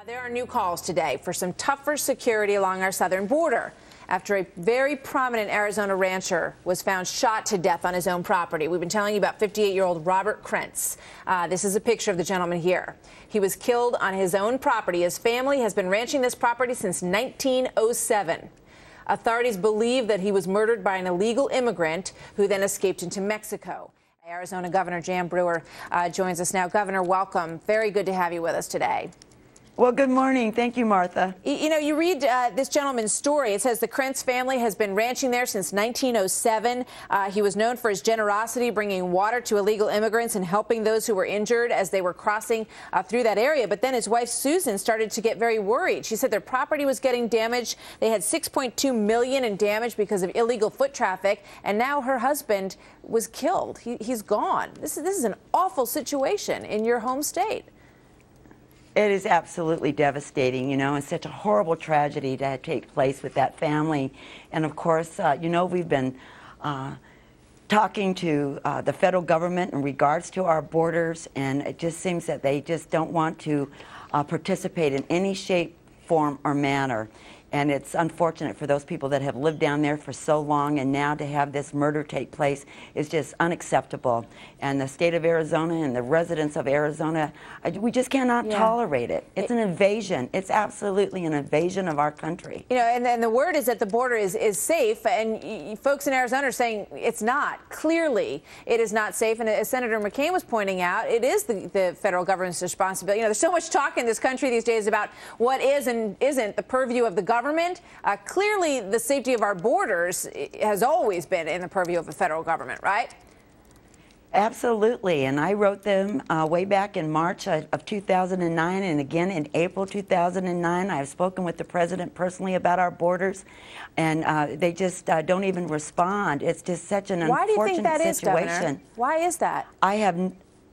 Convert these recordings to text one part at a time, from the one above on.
There are new calls today for some tougher security along our southern border after a very prominent Arizona rancher was found shot to death on his own property. We've been telling you about 58-year-old Rob Krentz. This is a picture of the gentleman here. He was killed on his own property. His family has been ranching this property since 1907. Authorities believe that he was murdered by an illegal immigrant who then escaped into Mexico. Arizona Governor Jan Brewer joins us now. Governor, welcome. Very good to have you with us today. Well, good morning. Thank you, Martha. You know, you read this gentleman's story. It says the Krentz family has been ranching there since 1907. He was known for his generosity, bringing water to illegal immigrants and helping those who were injured as they were crossing through that area. But then his wife, Susan, started to get very worried. She said their property was getting damaged. They had $6.2 million in damage because of illegal foot traffic. And now her husband was killed. He's gone. This is an awful situation in your home state. It is absolutely devastating, you know, and such a horrible tragedy to take place with that family. And of course, you know, we've been talking to the federal government in regards to our borders, and it just seems that they just don't want to participate in any shape, form, or manner. And it's unfortunate for those people that have lived down there for so long, and now to have this murder take place is just unacceptable. And the state of Arizona and the residents of Arizona, we just cannot tolerate it. It's an invasion. It's absolutely an invasion of our country. You know, and the word is that the border is safe, and folks in Arizona are saying it's not. Clearly, it is not safe. And as Senator McCain was pointing out, it is the federal government's responsibility. You know, there's so much talk in this country these days about what is and isn't the purview of the government. Clearly, the safety of our borders has always been in the purview of the federal government, right? Absolutely, and I wrote them way back in March of 2009 and again in April 2009. I've spoken with the president personally about our borders, and they just don't even respond. It's just such an unfortunate situation. Why do you think that is, Governor? Why is that?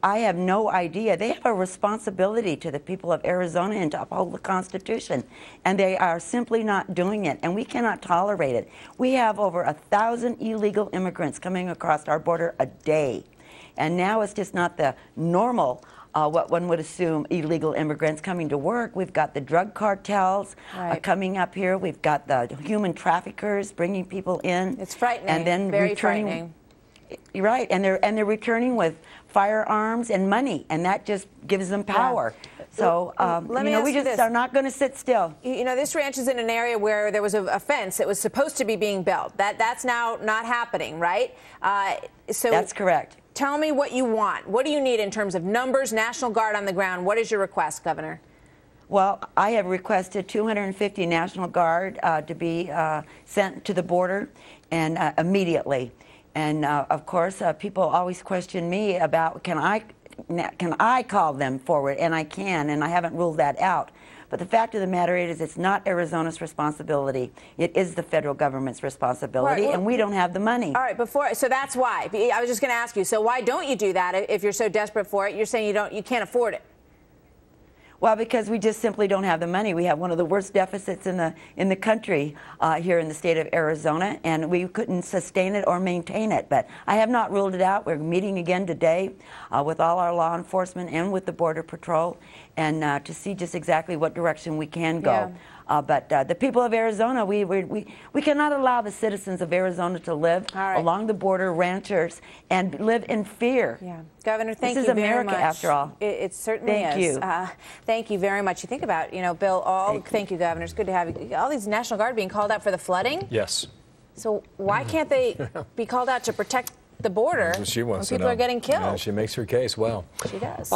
I have no idea. They have a responsibility to the people of Arizona and to uphold the Constitution, and they are simply not doing it, and we cannot tolerate it. We have over 1,000 illegal immigrants coming across our border a day, and now it's just not the normal, what one would assume, illegal immigrants coming to work. We've got the drug cartels coming up here. We've got the human traffickers bringing people in. It's frightening, and then very frightening. You're right, and they're returning with firearms and money, and that just gives them power. Yeah. So, you know, we just are not going to sit still. You know, this ranch is in an area where there was a fence that was supposed to be being built. That's now not happening, right? So that's correct. Tell me what you want. What do you need in terms of numbers, National Guard on the ground? What is your request, Governor? Well, I have requested 250 National Guard to be sent to the border, and immediately. And of course, people always question me about can I call them forward, and I can, and I haven't ruled that out. But the fact of the matter is, it's not Arizona's responsibility. It is the federal government's responsibility, and we don't have the money. All right, so that's why. I was just going to ask you. So why don't you do that if you're so desperate for it? You're saying you can't afford it. Well, because we just simply don't have the money. We have one of the worst deficits in the country here in the state of Arizona, and we couldn't sustain it or maintain it. But I have not ruled it out. We're meeting again today with all our law enforcement and with the Border Patrol, and to see just exactly what direction we can go. Yeah. But the people of Arizona, we cannot allow the citizens of Arizona to live along the border, ranchers, and live in fear. Yeah, Governor, thank you very much. This is America, after all. It certainly is. Thank you. Thank you very much. You think about, you know, Bill, thank you, Governor. It's good to have you. All these National Guard being called out for the flooding? Yes. So why can't they be called out to protect the border That's what she wants when people are getting killed? Yeah, she makes her case well. She does.